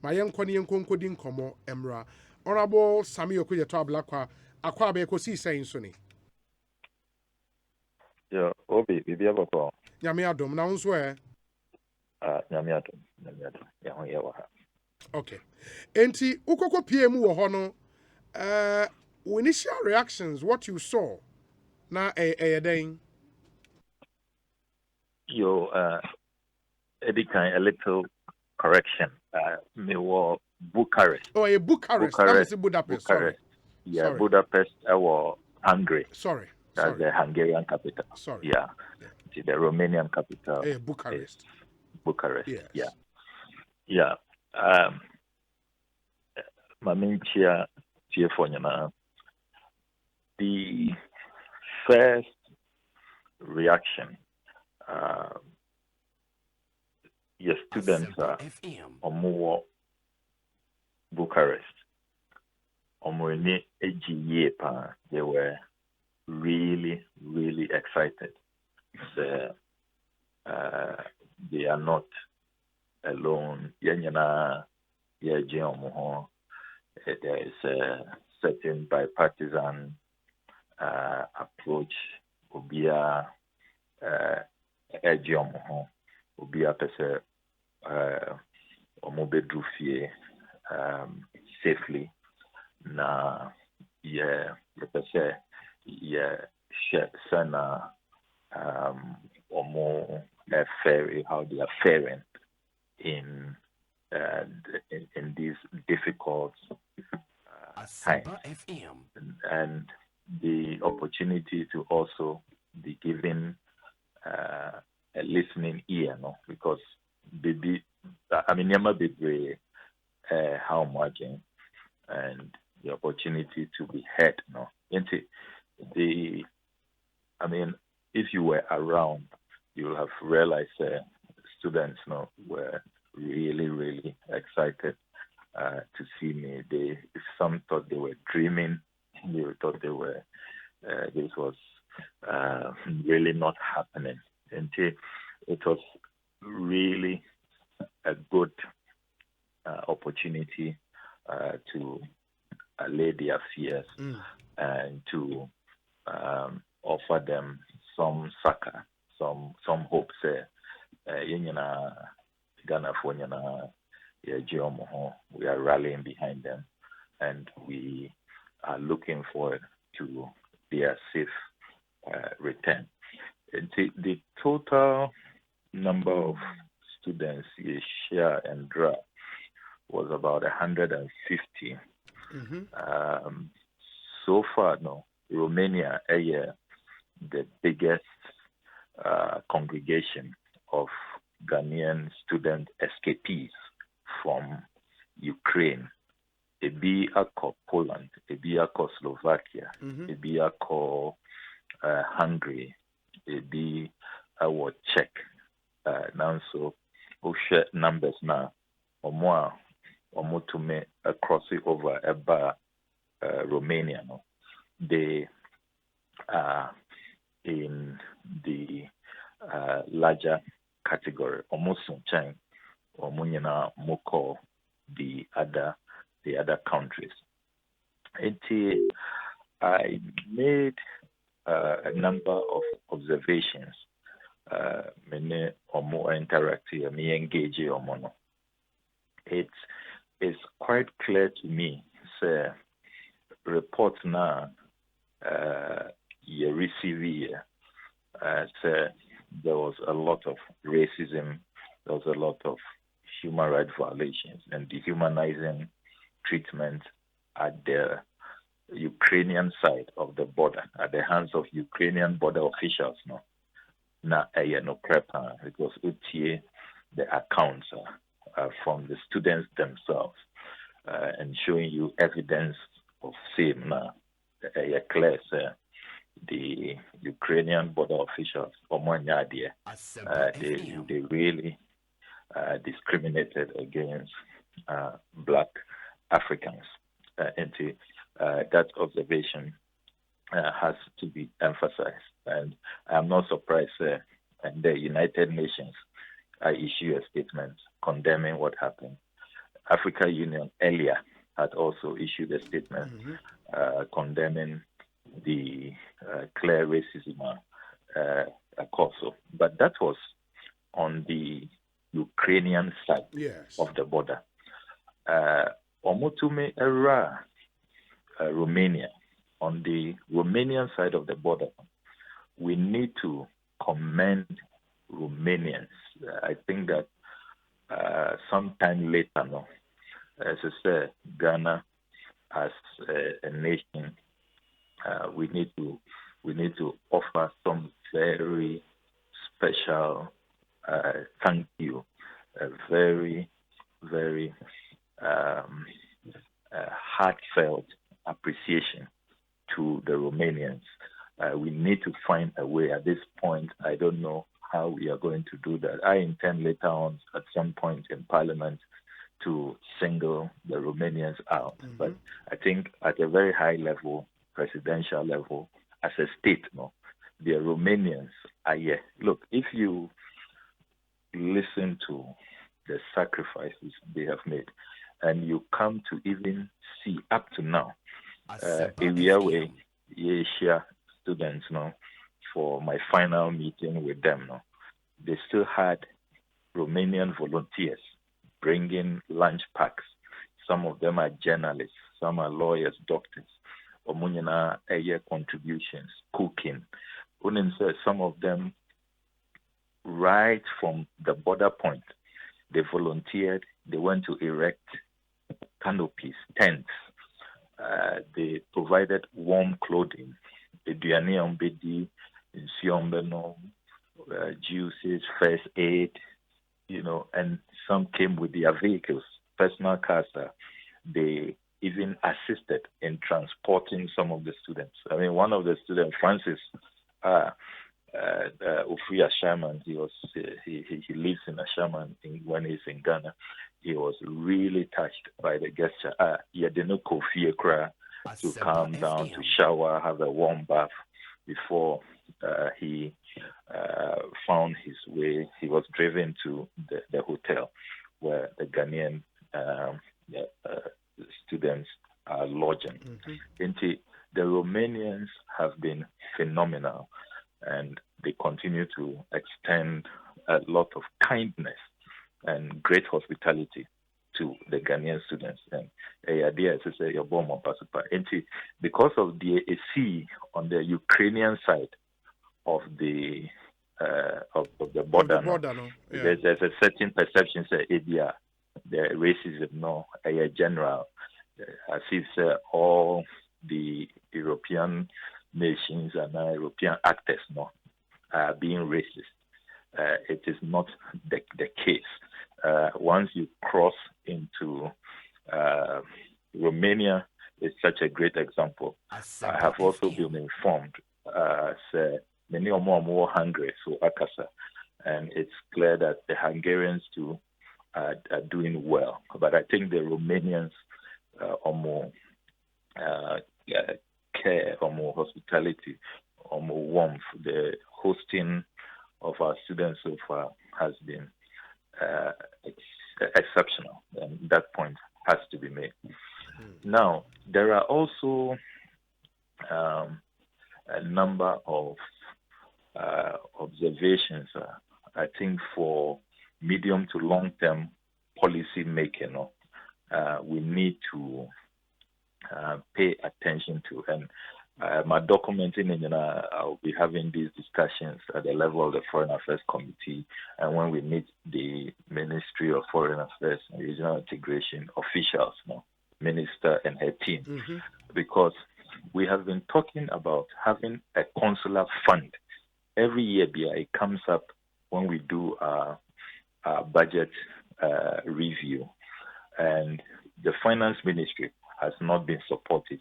ma yenkɔ ne yenkɔnkɔdi nkɔmmɔ emra. Honorable Sami Okudzeto Ablakwa akwa be Ekosiisen so ni. Yo, Obi, bibi abako. Nyame adom na nso Nyame adom. Ya ho ye wa ha. Okay. Enti ukoko PM wo ho no initial reactions what you saw na den. Yo, a little correction. Me were Bucharest. Oh, Bucharest. Bucharest. That is Budapest. Sorry. Yeah, Sorry. Budapest. I was Hungary. Sorry. That's the Hungarian capital. Sorry. Yeah. The Romanian capital. Bucharest. Bucharest. Yes. Yeah. Maminchia Tiefonyana. The first reaction, your students are Omuwo Bucharest. Omwene Ejiyepa, they were really, really excited. They are not alone. There is a certain bipartisan approach. Obia Ejiomo, Obia Pese Omobedrufie safely. Na Pese Sana Omo ferry, how they are faring in these difficult Asempa FM. And the opportunity to also be given a listening ear, no, because Yama Bibre, how much, and the opportunity to be heard, no. If you were around, you will have realized students, no, were really, really excited to see me. Some thought they were dreaming. They thought they were. This was really not happening. And it was really a good opportunity to allay their fears and to offer them some succor, some hope. Ghana for we are rallying behind them, and we are looking forward to their safe return. The total number of students share and draw was about 150. So far, no, Romania, the biggest congregation of Ghanaian student escapees from Ukraine. Ebi ako Poland, ebi ako Slovakia, ebi ako Hungary, ebi our Czech. Now so share numbers now. Omo to me across it over about Romania. No, they are in the larger category. Almost chain or moko the other countries. I made a number of observations. Many or more interactive, me engage or mono. It's quite clear to me. Say reports now. You receive here. There was a lot of racism. There was a lot of human rights violations and dehumanizing treatment at the Ukrainian side of the border, at the hands of Ukrainian border officials. No, because the accounts from the students themselves and showing you evidence of same now. Clear, the Ukrainian border officials, they really discriminated against Black Africans. That observation has to be emphasized. And I'm not surprised and the United Nations issue a statement condemning what happened. African Union earlier had also issued a statement condemning the clear racism also. But that was on the Ukrainian side of the border. Omotume era Romania. On the Romanian side of the border, we need to commend Romanians. I think that sometime later, no, as I said, Ghana as a nation, we need to offer some very special thank you, a very, very heartfelt appreciation to the Romanians. We need to find a way. At this point, I don't know how we are going to do that. I intend later on, at some point in Parliament, to single the Romanians out. But I think at a very high level, presidential level, as a state, no, the Romanians are here. Look, if you listen to the sacrifices they have made, and you come to even see up to now, area where Asia students, no, for my final meeting with them, no, they still had Romanian volunteers bringing lunch packs. Some of them are journalists, some are lawyers, doctors. Omunyana air contributions, cooking. Unin says some of them right from the border point, they volunteered. They went to erect canopies, tents. They provided warm clothing, juices, first aid, and some came with their vehicles, personal cars. They even assisted in transporting some of the students. I mean, one of the students, Francis, Ofri Ashaman, he lives in Ashaman when he's in Ghana. He was really touched by the gesture. He had no coffee to calm down, to shower, have a warm bath before he found his way. He was driven to the hotel where the Ghanaian students are lodging. The Romanians have been phenomenal, and they continue to extend a lot of kindness and great hospitality to the Ghanaian students. And because of the AC on the Ukrainian side of the border, there's a certain perception that the racism general, as if all the European nations and European actors are being racist. It is not the case. Once you cross into Romania, it's such a great example. I have also been informed many or more hungry, so Akasa, and it's clear that the Hungarians too are doing well. But I think the Romanians are more care, or more hospitality, or more warmth. The hosting of our students so far has been exceptional, and that point has to be made. Now, there are also a number of observations, I think, for medium to long-term policy making, we need to pay attention to. And my documenting, I'll be having these discussions at the level of the Foreign Affairs Committee, and when we meet the Ministry of Foreign Affairs and Regional Integration officials, Minister and her team, because we have been talking about having a consular fund. Every year, it comes up when we do our budget review, and the Finance Ministry has not been supportive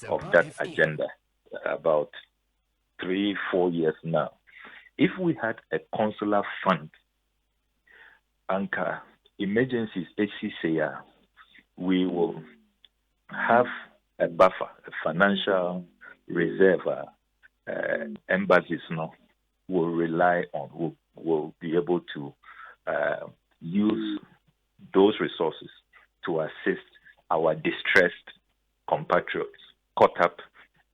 of that agenda about 3-4 years now. If we had a consular fund, Anchor, emergencies, HCCA, we will have a buffer, a financial reserve, embassies will rely on, will be able to use those resources to assist our distressed compatriots caught up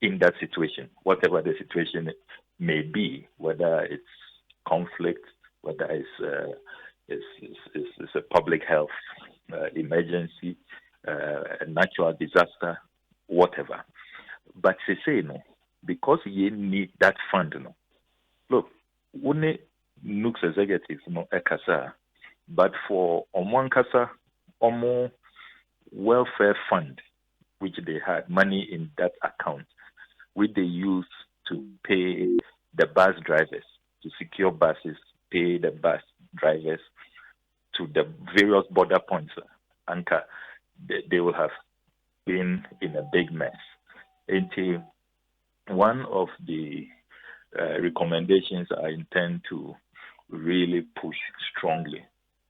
in that situation, whatever the situation may be, whether it's conflict, whether it's a public health emergency, a natural disaster, whatever. But they say no, because you need that fund. No, look, one Nooks executives no ekasa, but for Omwankasa, Omo welfare fund, which they had money in that account, which they used to pay the bus drivers, to secure buses, pay the bus drivers to the various border points. Anchor, they will have been in a big mess. Until one of the recommendations I intend to really push strongly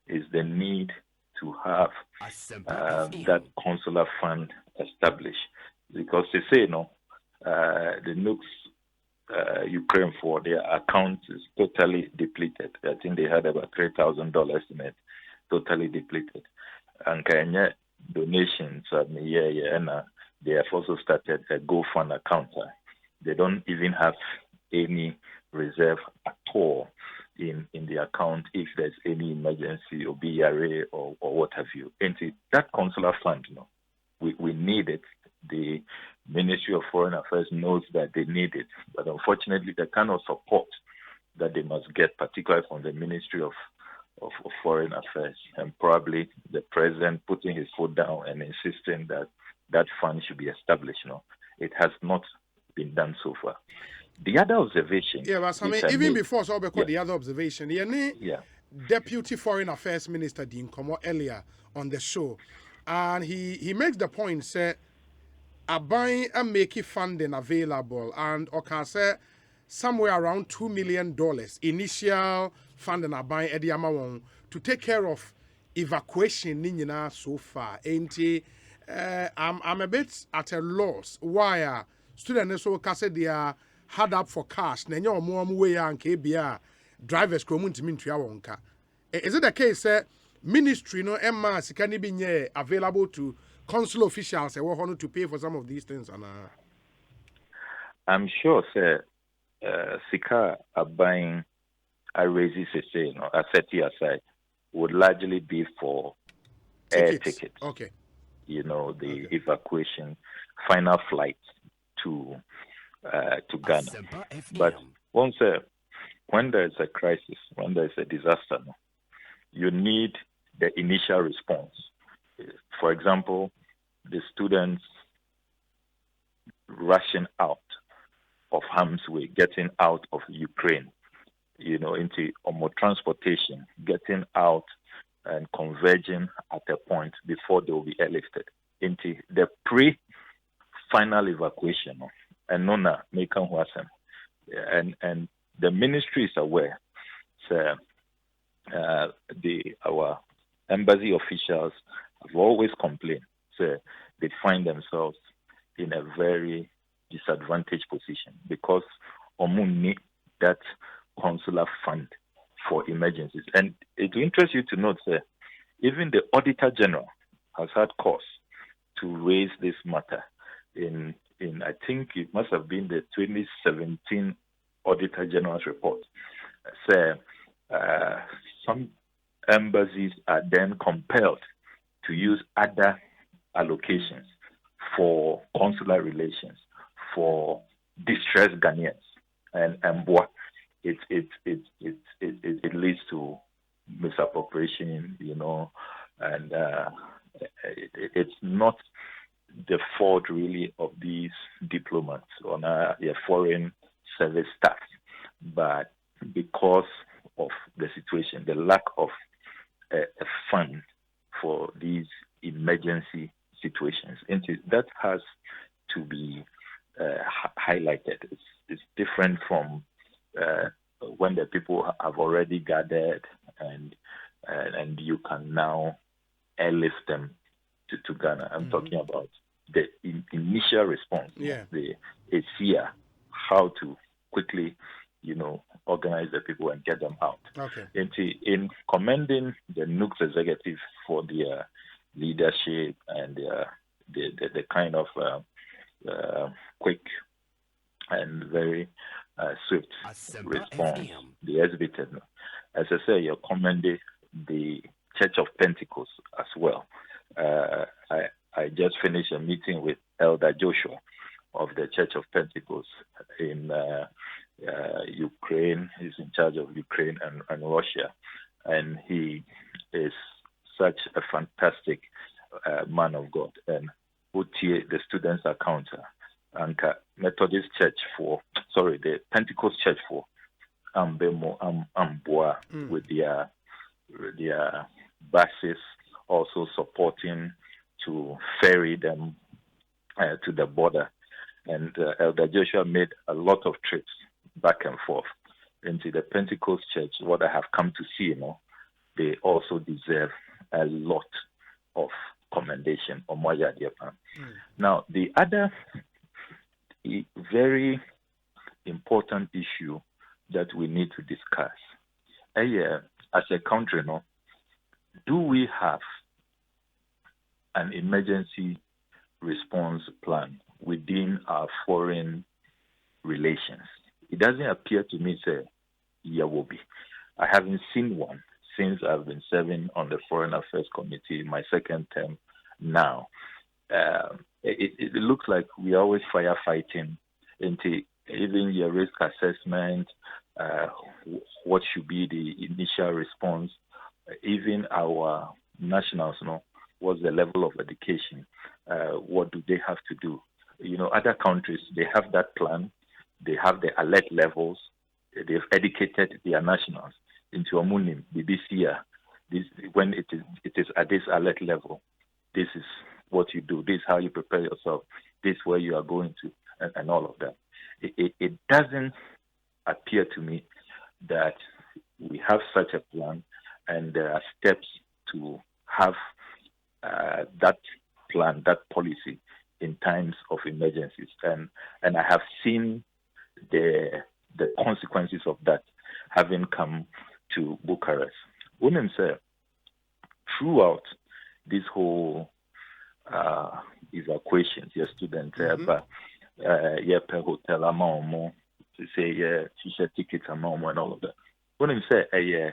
is the need to have Asempa that consular fund established, because they say the Nooks Ukraine for their account is totally depleted. I think they had about $3,000 in it, totally depleted. And Kenya donations, and they have also started a GoFund account. They don't even have any reserve at all in the account if there's any emergency or BRA or what have you. And that consular fund, we need it. The Ministry of Foreign Affairs knows that they need it, but unfortunately, the kind of support that they must get, particularly from the Ministry of Foreign Affairs, and probably the president putting his foot down and insisting that that fund should be established. It has not been done so far. The other observation, but I mean, even before so the other observation, Deputy Foreign Affairs Minister Dean Komo earlier on the show, and he makes the point say, buying and making funding available, and okay say somewhere around $2 million initial funding are buying Eddie Amawon to take care of evacuation so far. I'm a bit at a loss why students so they are hard up for cash. Nenyo more way and KBR drivers community mean to. Is it the case ministry no Emma can be available to consular officials to pay for some of these things? I'm sure sir Sika are buying I raises a set aside would largely be for air tickets. Okay. The evacuation, final flight to Ghana. But once when there's a crisis, when there's a disaster, you need the initial response. For example, the students rushing out of harm's way, getting out of Ukraine, into transportation, getting out and converging at a point before they will be airlifted into the pre-final evacuation. And Nona Mekan Wasem. And the ministry is aware. So our embassy officials have always complained. So they find themselves in a very disadvantaged position because Omun need that consular fund for emergencies. And it will interest you to note that even the Auditor General has had cause to raise this matter in I think it must have been the 2017 Auditor General's report. So some embassies are then compelled to use other allocations for consular relations for distressed Ghanaians, and what it leads to misappropriation, and it's not the fault really of these diplomats on foreign service staff, but because of the situation, the lack of a fund for these emergency situations. And that has to be highlighted. It's different from when the people have already gathered and you can now airlift them to Ghana. I'm talking about the initial response. The ASEA, how to quickly, organize the people and get them out. Okay. In commending the Nooks executive for their leadership and the kind of quick and very swift Asempa response FM. they exhibited. As I say, you commended the Church of Pentecost as well. I just finished a meeting with Elder Joshua of the Church of Pentecost in Ukraine. He's in charge of Ukraine and Russia. And he is such a fantastic man of God. And the students account and Methodist Church the Pentecost Church for Ambemo Amboa with their buses also supporting to ferry them to the border. And Elder Joshua made a lot of trips back and forth into the Pentecost Church. What I have come to see, they also deserve a lot of commendation. Now, the other very important issue that we need to discuss, as a country, do we have an emergency response plan within our foreign relations? It doesn't appear to me, say, there will be. I haven't seen one since I've been serving on the Foreign Affairs Committee in my second term now. It looks like we're always firefighting into even your risk assessment, what should be the initial response, even our nationals, what's the level of education, what do they have to do? Other countries, they have that plan, they have the alert levels, they've educated their nationals into a munim, BBC, when it is at this alert level, this is what you do, this is how you prepare yourself, this is where you are going to, and all of that. It doesn't appear to me that we have such a plan and there are steps to have that plan, that policy in times of emergencies. And I have seen the consequences of that having come to Bucharest. Women say, throughout this whole evacuation, your students, but per hotel amount, to say t-shirt tickets amount and all of that. Women say,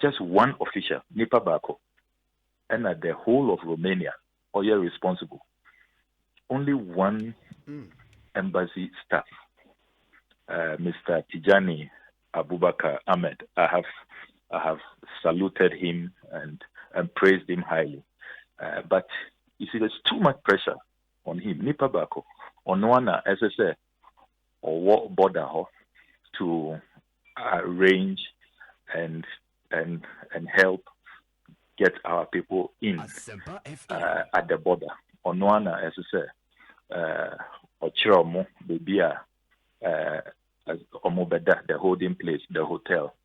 just one official, Nipa Bako, and at the whole of Romania, are you responsible? Only one embassy staff, Mr. Tijani Abubakar Ahmed. I have saluted him and praised him highly. But you see, there's too much pressure on him. Nipa Bako, on one SSA or what border to arrange and help get our people in at the border. On one SSA, or Chiromo, Bibia, Omobeda, the holding place, the hotel.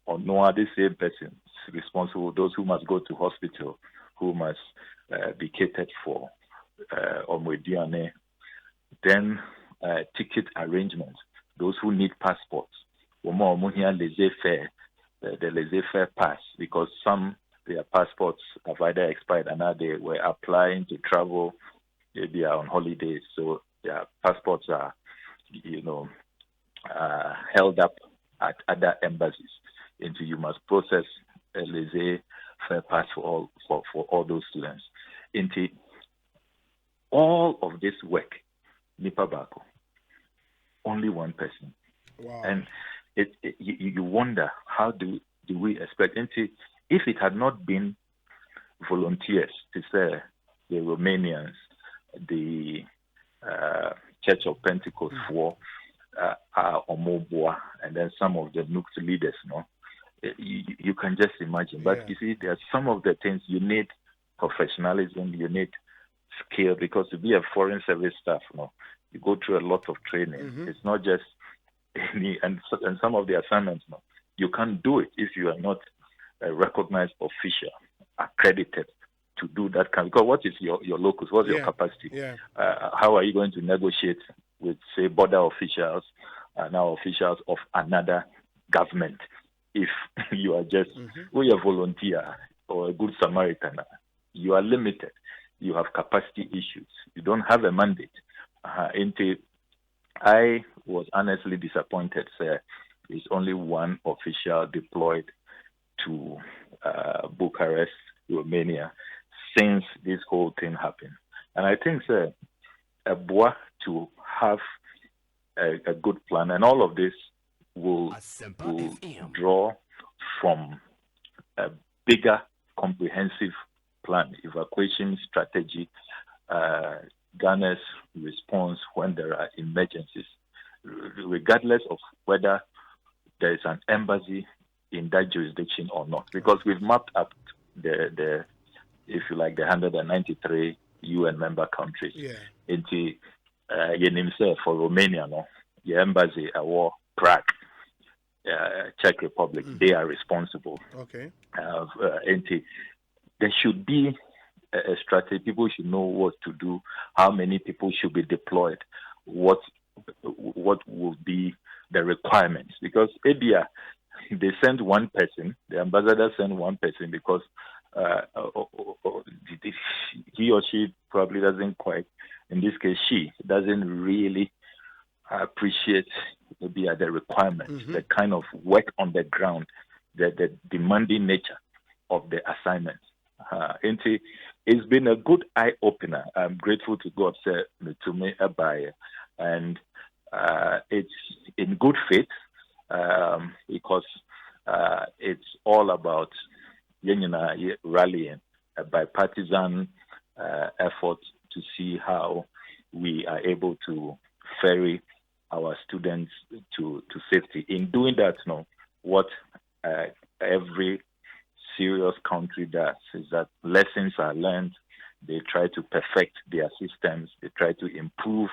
Or no other same person is responsible, those who must go to hospital, who must be catered for, Omwediane. Then ticket arrangements, those who need passports. The laissez-faire pass, because some their passports have either expired and now they were applying to travel, they are on holidays, so their passports are, held up at other embassies. Into you must process a laissez-faire pass for all those students. Into all of this work, Nipa Bako, only one person. Wow. And you wonder, how do we expect? If it had not been volunteers, to say the Romanians, the Church of Pentecost for Omobua, and then some of the Nooks leaders, you can just imagine. But you see, there are some of the things you need professionalism, you need skill, because to be a foreign service staff, you go through a lot of training. Mm-hmm. It's not just any, and some of the assignments, you can't do it if you are not a recognized official, accredited to do that kind. Because what is your locus? What's your capacity? Yeah. How are you going to negotiate with, say, border officials, now officials of another government, if you are just a volunteer or a good Samaritan? you are limited. You have capacity issues. You don't have a mandate. I was honestly disappointed, sir. There's only one official deployed to Bucharest, Romania, since this whole thing happened. And I think, sir, a boy to have a good plan, and all of this will draw from a bigger, comprehensive plan, evacuation strategy, Ghana's response when there are emergencies, regardless of whether there is an embassy in that jurisdiction or not, because we've mapped up the if you like, the 193 UN member countries into for Romania, no, the embassy or Prague, Czech Republic, they are responsible. Okay. There should be a strategy. People should know what to do, how many people should be deployed, what will be the requirements. Because ABIA, they sent one person, the ambassador sent one person because he or she probably doesn't quite, in this case, she doesn't really appreciate maybe the requirements, the kind of work on the ground, the demanding nature of the assignment. It's been a good eye opener. I'm grateful to God, sir, to me, Abaye, and it's in good faith because it's all about rallying, a bipartisan effort to see how we are able to ferry our students to safety. In doing that, what every serious country does is that lessons are learned. They try to perfect their systems. They try to improve,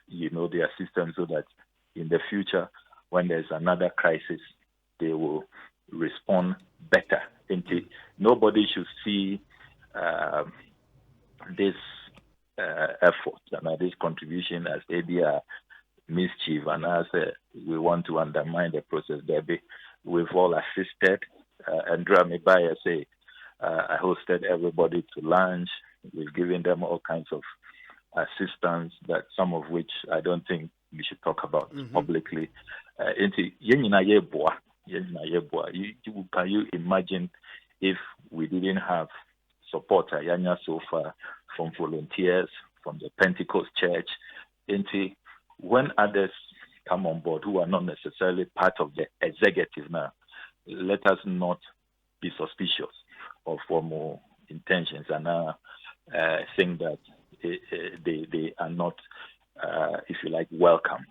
their systems so that in the future, when there's another crisis, they will respond better. Nobody should see this effort and this contribution as ABR mischief, and as we want to undermine the process. We've all assisted. And Dramibaya say, I hosted everybody to lunch. We've given them all kinds of assistance, that some of which I don't think we should talk about publicly. Can you imagine if we didn't have support so far from volunteers, from the Pentecost Church, when others come on board who are not necessarily part of the executive now, let us not be suspicious of formal intentions and think that they are not, if you like, welcome.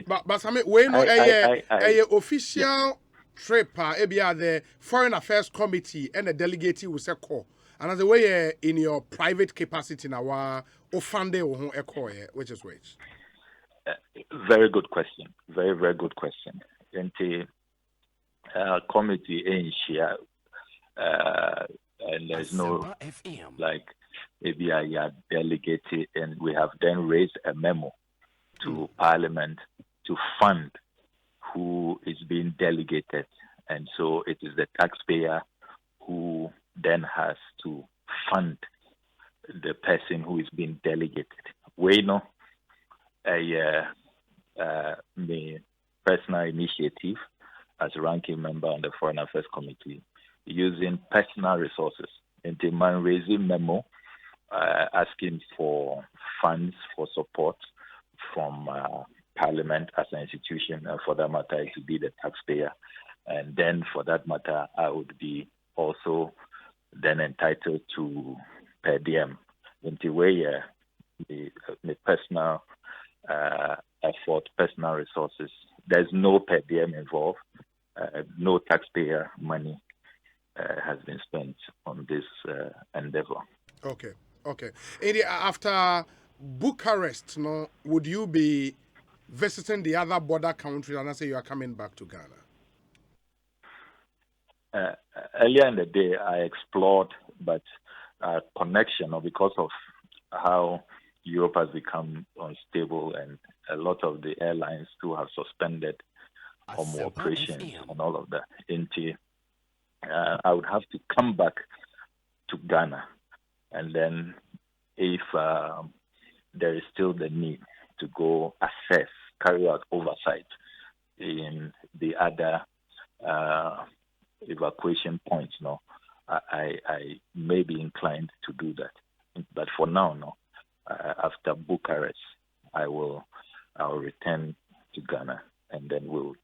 But I mean, we know a official trip, the Foreign Affairs Committee and the delegate will say call. And as the way in your private capacity now, which is which? Very good question. Very, very good question. Committee in share, and there's no maybe I delegated, and we have then raised a memo to Parliament to fund who is being delegated, and so it is the taxpayer who then has to fund the person who is being delegated. We know a personal initiative as a ranking member on the Foreign Affairs Committee, using personal resources. And the man raising memo asking for funds for support from Parliament as an institution, for that matter, it would be the taxpayer. And then for that matter, I would be also then entitled to per diem. In the way the personal effort, personal resources, there's no per diem involved. No taxpayer money has been spent on this endeavor. Okay. After Bucharest, would you be visiting the other border countries and I say you are coming back to Ghana? Earlier in the day, I explored, but connection, because of how Europe has become unstable and a lot of the airlines too have suspended operations and all of that. I would have to come back to Ghana and then if there is still the need to go assess, carry out oversight in the other evacuation points, no, I may be inclined to do that. But for now, no. After Bucharest, I'll return to Ghana, and then we'll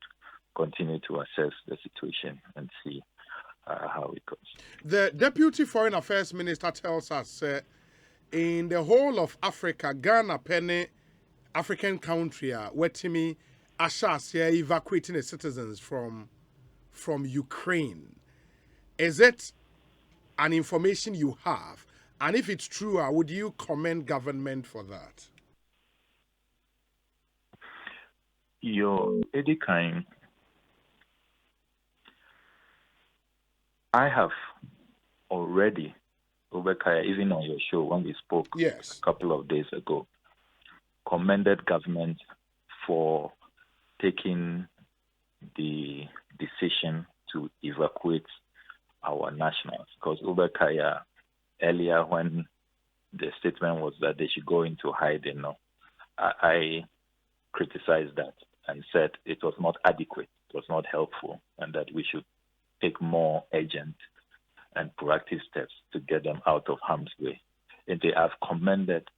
continue to assess the situation and see how it goes. The Deputy Foreign Affairs Minister tells us in the whole of Africa, Ghana, penny African country, wetimi ashas evacuating the citizens from Ukraine. Is it an information you have? And if it's true, would you commend government for that? Your Edikine, I have already, Obekaya, even on your show when we spoke a couple of days ago, commended government for taking the decision to evacuate our nationals. Because Obekaya, earlier when the statement was that they should go into hiding, I criticized that and said it was not adequate, it was not helpful, and that we should take more urgent and proactive steps to get them out of harm's way. And they have commended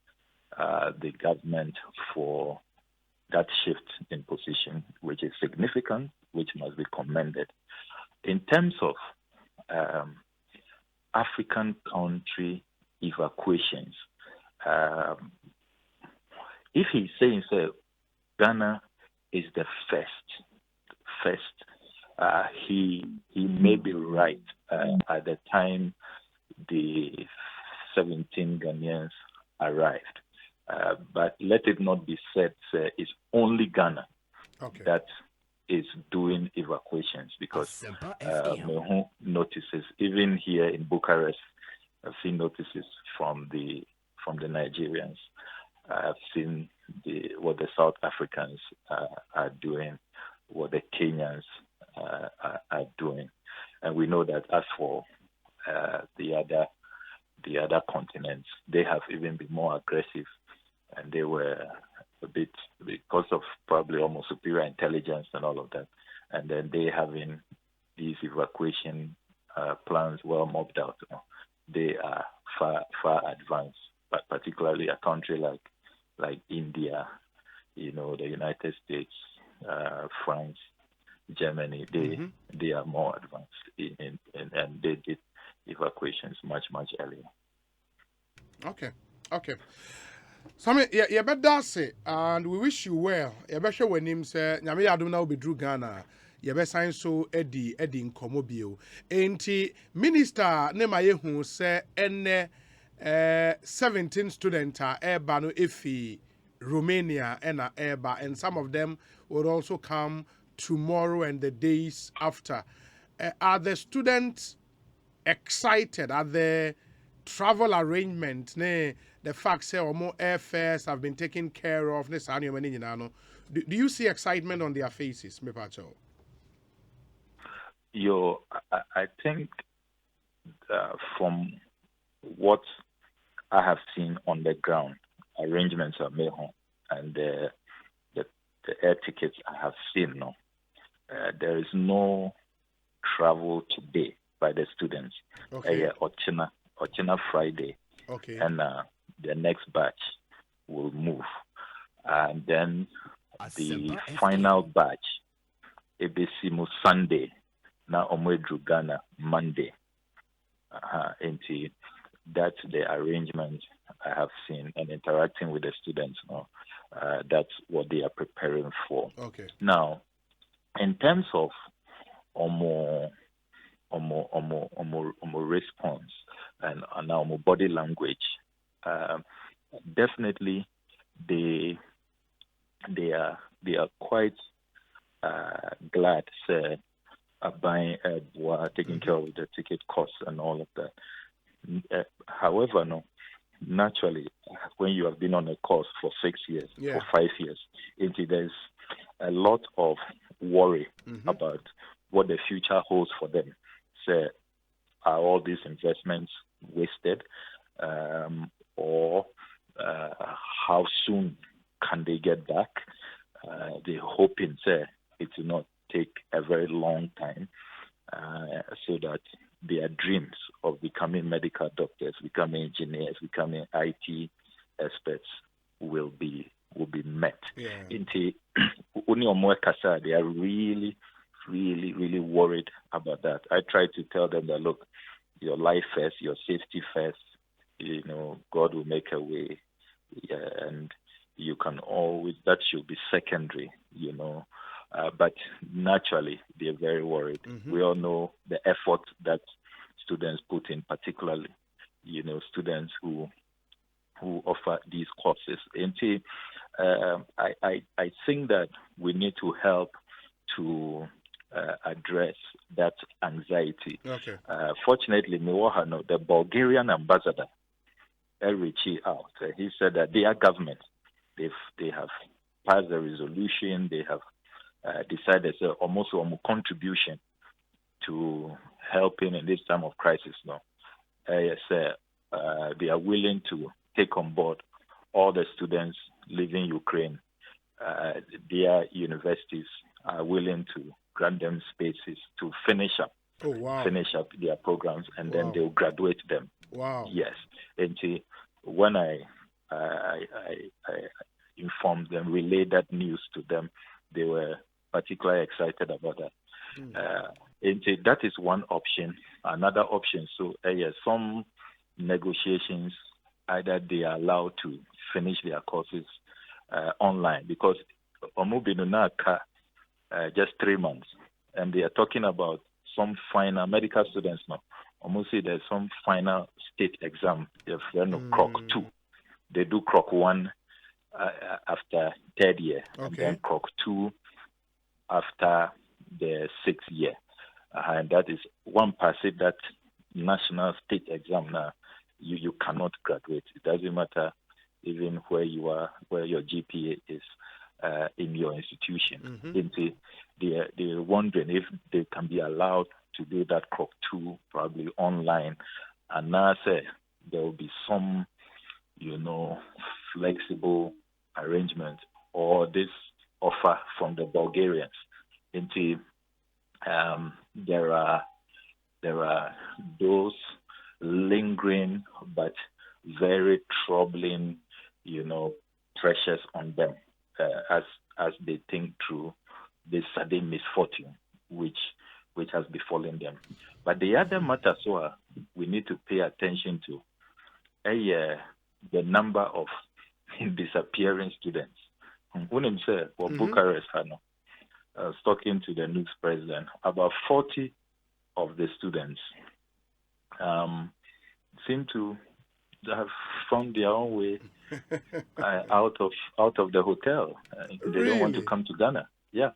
the government for that shift in position, which is significant, which must be commended. In terms of African country evacuations, if he's saying so, Ghana is the first. He may be right. At the time the 17 Ghanaians arrived, but let it not be said it's only Ghana that is doing evacuations, because notices even here in Bucharest, I've seen notices from the Nigerians. I've seen what the South Africans are doing, what the Kenyans are doing, and we know that as for the other continents, they have even been more aggressive, and they were a bit, because of probably almost superior intelligence and all of that, and then they having these evacuation plans well mapped out. They are far advanced, but particularly a country like India, the United States, France, Germany, they are more advanced and they did evacuations much earlier. Okay. Sammy, you better say, and we wish you well. You better when him say, "Nyame adum na obi dru Ghana." You better sign so Eddie nkomo bio. Enti minister ne ma ye hu say ene 17 students are eba no efi Romania and eba, and some of them will also come tomorrow and the days after. Are the students excited? Are the travel arrangements, the fact say more airfares have been taken care of? Do you see excitement on their faces, Mepacho? I think from what I have seen on the ground, arrangements are made, and the air tickets I have seen now. There is no travel today by the students. Ochina Friday, and the next batch will move, and then the final batch, Ebesimu Sunday, now Omwedru Ghana Monday. That's the arrangement I have seen, and interacting with the students. That's what they are preparing for. Now, in terms of more response and now more body language, definitely they are quite glad, say, buying taking care of the ticket costs and all of that. However, naturally, when you have been on a course for 6 years, for 5 years, there's a lot of worry about what the future holds for them. Say, are all these investments wasted? or how soon can they get back. They're hoping it will not take a very long time, so that their dreams of becoming medical doctors, becoming engineers, becoming IT experts will be met. They are really, really, really worried about that. I try to tell them that, look, your life first, your safety first. God will make a way, and you can always, that should be secondary, but naturally they're very worried. We all know the effort that students put in, particularly, students who offer these courses. And I think that we need to help to address that anxiety. Okay. Fortunately, the Bulgarian ambassador, reached out. He said that their government, they have passed a resolution. They have decided almost a contribution to helping in this time of crisis. They are willing to take on board all the students leaving Ukraine. Their universities are willing to grant them spaces to finish up their programs, and then they'll graduate them. Wow. Yes. And when I informed them, relayed that news to them, they were particularly excited about that. And that is one option. Another option, some negotiations, either they are allowed to finish their courses online, because just 3 months, and they are talking about some final medical students now. Almost say there's some final state exam. They've done Croc 2. They do Croc 1 after third year, and then Croc 2 after the 6th year. And that is one passage, that national state exam now. You cannot graduate. It doesn't matter even where you are, where your GPA is in your institution. They're wondering if they can be allowed to do that Croc 2 probably online. And now there will be some, flexible arrangement or this offer from the Bulgarians. There are those lingering but very troubling, pressures on them as they think through this sudden misfortune which has befallen them. But the other matter we need to pay attention to the number of disappearing students. When I say for Bucharest, I was talking to the news president, about 40 of the students seem to have found their own way out of the hotel. They don't want to come to Ghana. Yeah.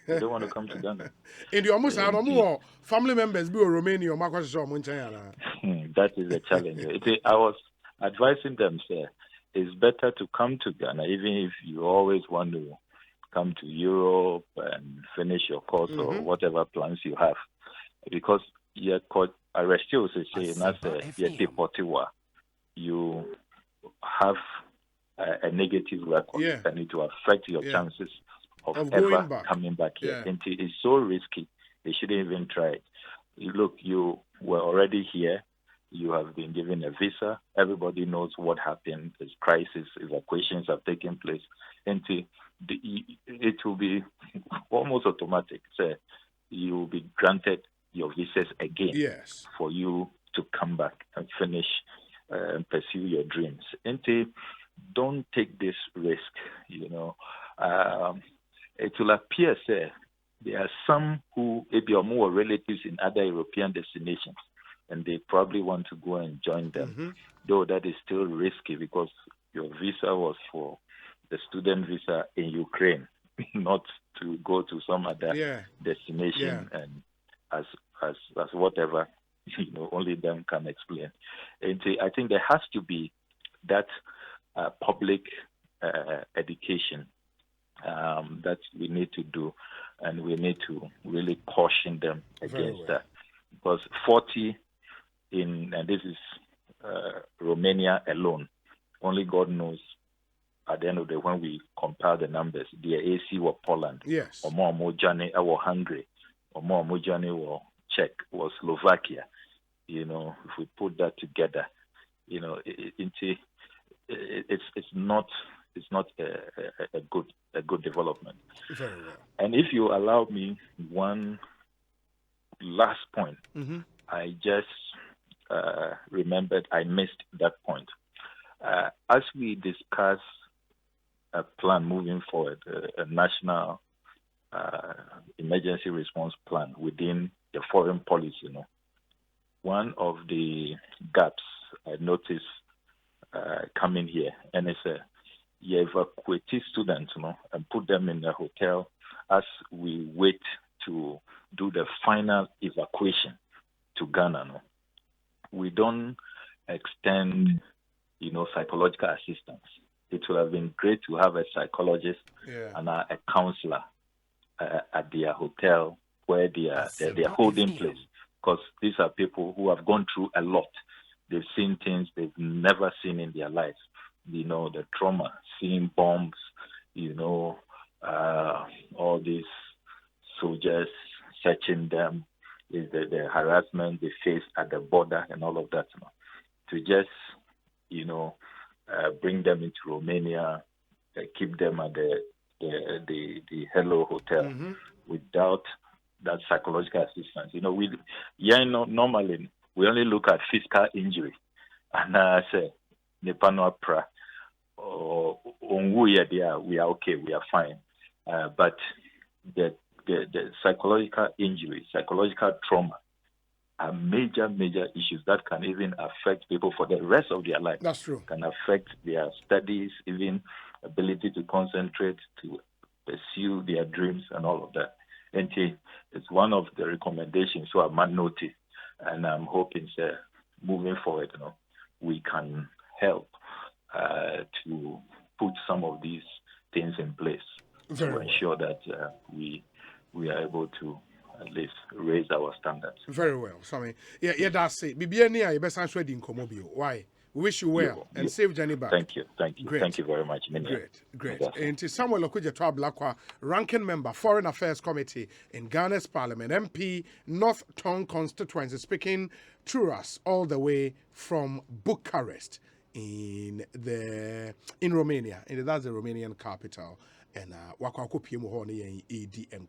They don't want to come to Ghana. And you almost had more family members be Romania or Marcos. That is a challenge. I was advising them, it's better to come to Ghana, even if you always want to come to Europe and finish your course or whatever plans you have, because you have a negative record, and it will affect your chances of ever coming back here. And it's so risky, they shouldn't even try it. Look, you were already here. You have been given a visa. Everybody knows what happened. There's crisis, evacuations have taken place. And it will be almost automatic. You will be granted your visas again for you to come back and finish and pursue your dreams. And don't take this risk, It will appear, there are some who maybe are more relatives in other European destinations, and they probably want to go and join them, though that is still risky because your visa was for the student visa in Ukraine, not to go to some other destination and as whatever, only them can explain. And I think there has to be that public education that we need to do, and we need to really caution them against that, because 40 and this is Romania alone. Only God knows at the end of the day when we compare the numbers, the AC were Poland, yes, or more Johnny or Hungary, or more Johnny or Czech or Slovakia. You know, if we put that together, you know, it's not a good development. very well. And if you allow me one last point, I just remembered I missed that point. As we discuss a plan moving forward, a national emergency response plan within the foreign policy, you know, one of the gaps I noticed coming here, and it's you evacuate students, you know, and put them in a hotel as we wait to do the final evacuation to Ghana. No? We don't extend, you know, psychological assistance. It would have been great to have a psychologist and a counselor at their hotel where they are their holding place, because these are people who have gone through a lot. They've seen things they've never seen in their lives. You know, the trauma, seeing bombs, you know, all these soldiers searching them, is the harassment they face at the border and all of that. You know. To just, you know, bring them into Romania, keep them at the Hello Hotel without that psychological assistance. You know, normally we only look at physical injury, and I say, Nepanoapra, or we are okay, we are fine. But the psychological injury, psychological trauma are major issues that can even affect people for the rest of their life. That's true. Can affect their studies, even ability to concentrate, to pursue their dreams and all of that. And it's one of the recommendations so I might notice, and I'm hoping moving forward, you know, we can help to put some of these things in place to ensure that we are able to at least raise our standards. Very well. Sorry. Yeah, that's it. Bibiania, you best answer the Inkomobio. Why? We wish you well and save Jenny back. Thank you. Great. Thank you very much. Great. And to Samuel Okudzeto Ablakwa, ranking member, Foreign Affairs Committee in Ghana's Parliament, MP, North Tongue constituency, speaking through us all the way from Bucharest in Romania. And that's the Romanian capital. And Wakwaku Piemu Honi EDM.